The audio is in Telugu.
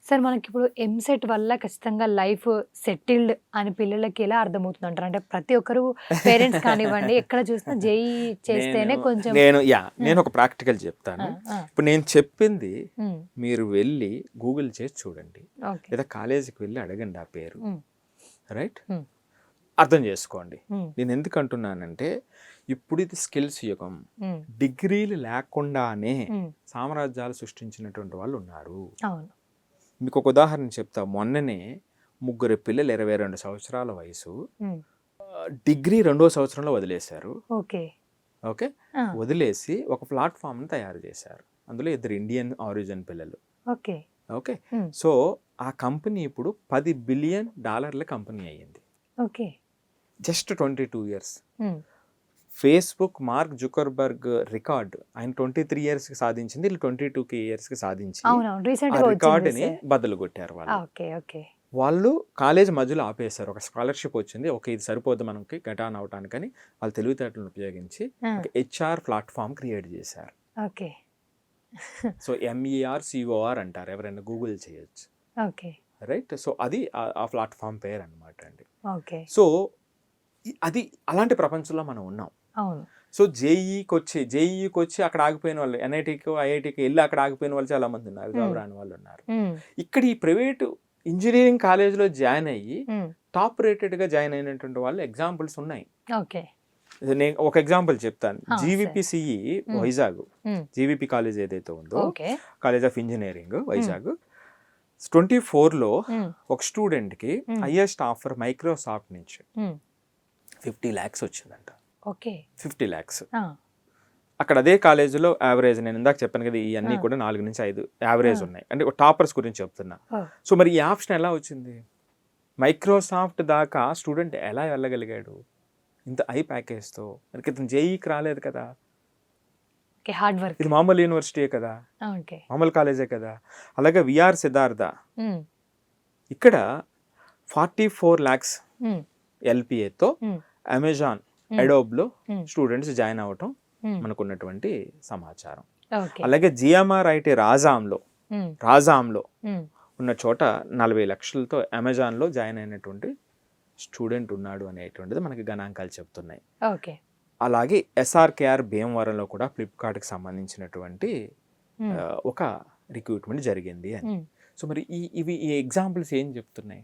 సార్ మనకిప్పుడు ఎంసెట్ వల్ల ఖచ్చితంగా లైఫ్ సెటిల్డ్ అని పిల్లలకి ఎలా అర్థమవుతుందంటారు? అంటే ప్రతి ఒక్కరు పేరెంట్స్ కానివ్వండి, ఎక్కడ చూసినా జేఈఈ చేస్తేనే కొంచెం నేను ఒక ప్రాక్టికల్ చెప్తాను. ఆ! ఇప్పుడు నేను చెప్పింది హ్మ్. మీరు వెళ్ళి గూగుల్ చేసి చూడండి, ఓకే. లేదా కాలేజీకి వెళ్ళి అడగండి ఆ పేరు, హ్మ్. రైట్? హ్మ్. అర్థం చేసుకోండి. హ్మ్. నేను ఎందుకు అంటున్నానంటే, ఇప్పుడు ఇది స్కిల్స్ యుగం. హ్మ్. డిగ్రీలు లేకుండానే హ్మ్. సామ్రాజ్యాలు సృష్టించినటువంటి వాళ్ళు ఉన్నారు. అవును. మీకు ఒక ఉదాహరణ చెప్తా. మొన్ననే ముగ్గురు పిల్లలు 22 సంవత్సరాల వయసు హ్మ్. డిగ్రీ 2వ సంవత్సరంలో వదిలేశారు. ఓకే. ఓకే, ఆ! వదిలేసి ఒక ప్లాట్ఫామ్ని తయారు చేశారు. అందులో 2 ఇండియన్ ఆరిజిన్ పిల్లలు. ఓకే. ఓకే, హ్మ్. సో ఆ కంపెనీ ఇప్పుడు $10 బిలియన్ కంపెనీ అయ్యింది. ఓకే. Just 22 years. హ్మ్. ఫేస్బుక్ మార్క్ జుకర్బర్గ్ రికార్డ్ ఆయన 23 ఇయర్స్కి సాధించింది, వీళ్ళు 22 ఇయర్స్కి సాధించి అవునవును. ఆ రీసెంట్‌గా వచ్చింది రికార్డుని సార్. బద్దలు కొట్టారు వాళ్ళు. ఓకే. ఓకే. వాళ్ళు కాలేజ్ మధ్యలో ఆపేశారు. ఒక స్కాలర్షిప్ వచ్చింది, ఓకే ఇది సరిపోద్ది మనకి గెట్ ఆన్ అవటానికని వాళ్ళ తెలివితేటలను ఉపయోగించి ఆ! ఒక హెచ్ఆర్ ప్లాట్ఫామ్ క్రియేట్ చేశారు. ఓకే. సో MERCOR అంటారు, ఎవరైనా గూగుల్ చేయొచ్చు, ఓకే. రైట్? సో అది ఆ ప్లాట్ఫామ్ పేరు అనమాట అండి. ఓకే. సో అది అలాంటి ప్రపంచంలో మనం ఉన్నాం. అవును. సో జేఈకి వచ్చి అక్కడ ఆగిపోయిన వాళ్ళు, ఎన్ఐటీకి ఐఐటీకి వెళ్ళి అక్కడ ఆగిపోయిన వాళ్ళు చాలా మంది ఉన్నారు, జాబ్ రాని వాళ్ళు ఉన్నారు. హ్మ్. ఇక్కడ ఈ ప్రైవేటు ఇంజనీరింగ్ కాలేజ్లో జాయిన్ అయ్యి హ్మ్. టాప్ రేటెడ్గా జాయిన్ అయినటువంటి వాళ్ళు ఎగ్జాంపుల్స్ ఉన్నాయి. ఓకే. నేను ఒక ఎగ్జాంపుల్ చెప్తాను. ఆ! జీవీపీసీఈ హ్మ్. వైజాగ్, హ్మ్. జీవీపీ కాలేజ్ ఏదైతే ఉందో, okay. College of engineering Vizag, 24లో హ్మ్. ఒక స్టూడెంట్కి హ్మ్. హైయెస్ట్ ఆఫర్ మైక్రోసాఫ్ట్ నుంచి హ్మ్. 50 lakhs వచ్చిందంట. ఓకే. 50 lakhs. ఆ! అక్కడ అదే కాలేజీలో యావరేజ్, నేను ఇందాక చెప్పాను కదా, ఇవన్నీ ఆ! కూడా 4 నుంచి 5 యావరేజ్ ఆ! ఉన్నాయి. అంటే టాపర్స్ గురించి చెప్తున్నా. ఓహ్! సో మరి ఈ ఆప్షన్ ఎలా వచ్చింది? మైక్రోసాఫ్ట్ దాకా స్టూడెంట్ ఎలా వెళ్ళగలిగాడు ఇంత హై ప్యాకేజ్తో? మనకి ఇతను జేఈకి రాలేదు కదా, ఓకే. Hard work. ఇది మామూలు యూనివర్సిటీయే కదా, ఓకే. మామూలు కాలేజే కదా. అలాగే విఆర్ సిద్ధార్థ హ్మ్. ఇక్కడ 44 lakhs హ్మ్. ఎల్పిఏతో హ్మ్. అమెజాన్ హ్మ్. అడోబ్లో హ్మ్. స్టూడెంట్స్ జాయిన్ అవ్వటం హ్మ్. మనకున్నటువంటి సమాచారం. ఓకే. అలాగే జిఎంఆర్ఐటి రాజాంలో హ్మ్. హ్మ్. ఉన్న చోట 40 లక్షలతో అమెజాన్లో జాయిన్ అయినటువంటి స్టూడెంట్ ఉన్నాడు అనేటువంటిది మనకి గణాంకాలు చెప్తున్నాయి. ఓకే. అలాగే ఎస్ఆర్కేఆర్ భీమవరంలో కూడా ఫ్లిప్కార్ట్కి సంబంధించినటువంటి హ్మ్. ఒక రిక్రూట్మెంట్ జరిగింది అని. హ్మ్. సో మరి ఈ ఎగ్జాంపుల్స్ ఏం చెప్తున్నాయి?